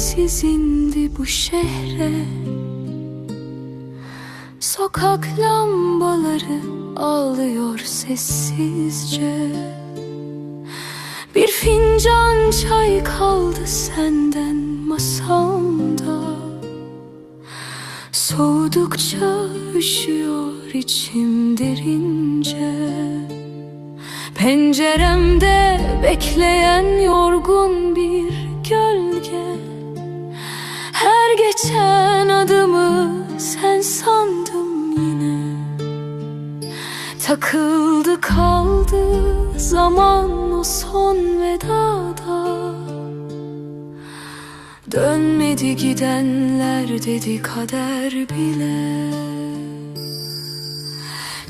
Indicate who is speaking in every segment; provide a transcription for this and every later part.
Speaker 1: sensiz indi bu şehre. Sokak lambaları ağlıyor sessizce. Bir fincan çay kaldı senden masamda. Soğudukça üşüyor içim derince. Penceremde bekleyen yorgun bir gölge. Her geçen adımı sen sandım yine. Takıldı kaldı zaman o son vedada. Dönmedi gidenler dedi kader bile.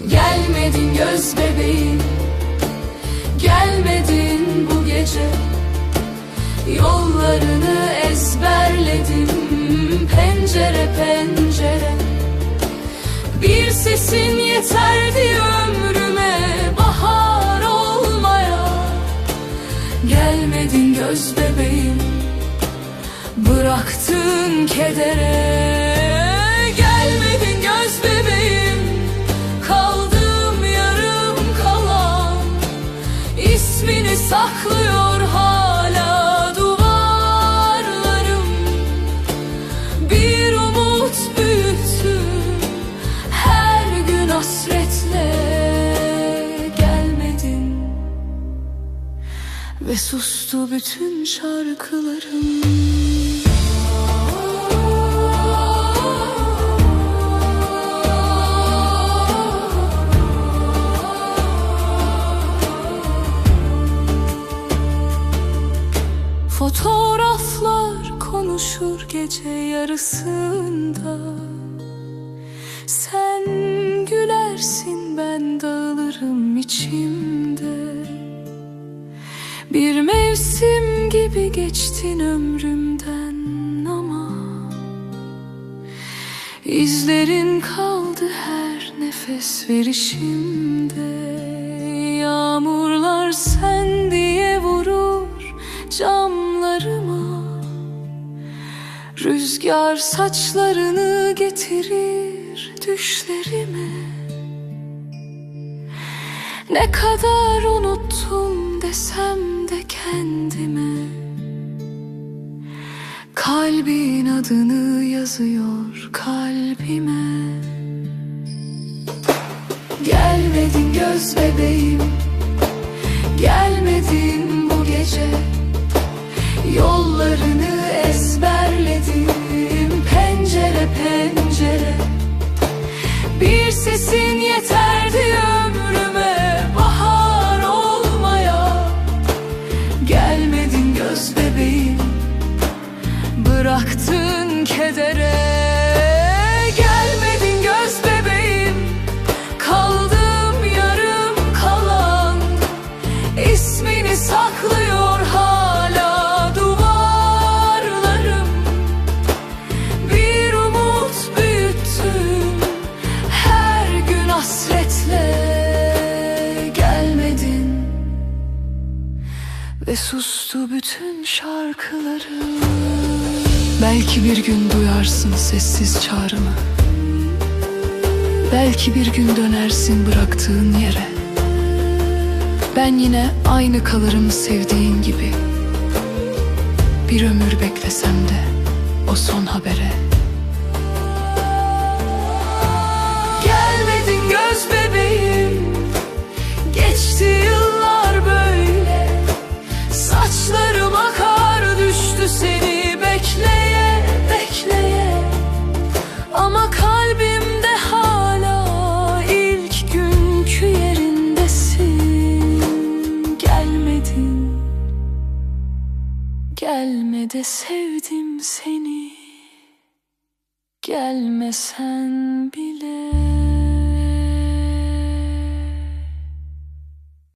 Speaker 1: Gelmedin göz bebeğim, gelmedin bu gece. Yollarını ezberledim pencere pencere. Bir sesin yeterdi ömrüme bahar olmaya. Gelmedin göz bebeğim, bıraktın kedere. Gelmedin göz bebeğim, kaldım yarım kalan. İsmini saklıyor hala duvarlarım. Bir umut büyüttüm her gün hasretle. Gelmedin ve sustu bütün şarkılarım. Fotoğraflar konuşur gece yarısında. Sen gülersin, ben dağılırım içimde. Bir mevsim gibi geçtin ömrümden ama izlerin kaldı her nefes verişimde. Yağmurlar sen diye vurur camlarıma. Rüzgar saçlarını getirir düşlerime. Ne kadar unuttum desem de kendime. Kalbin adını yazıyor kalbime. Gelmedin göz bebeğim, gelmedin bu gece. Yollarını ezberledim pencere pencere. Bir sesin yeterdi ömrüme bahar olmaya. Gelmedin göz bebeğim, bıraktın kedere. Gelmedin göz bebeğim, kaldım yarım kalan. İsmini saklıyor hala duvarlarım. Bir umut büyüttüm her gün hasretle. Gelmedin ve sustu bütün şarkılarım. Belki bir gün duyarsın sessiz çağrımı. Belki bir gün dönersin bıraktığın yere. Ben yine aynı kalırım sevdiğin gibi. Bir ömür beklesem de o son habere. Gelmedin göz bebeğim, geçti yıllar böyle. Saçlarım akar düştü seni bekleye bekleye. Ama kalbimde hala ilk günkü yerindesin. Gelmedin, gelme de sevdim seni. Gelmesen bile.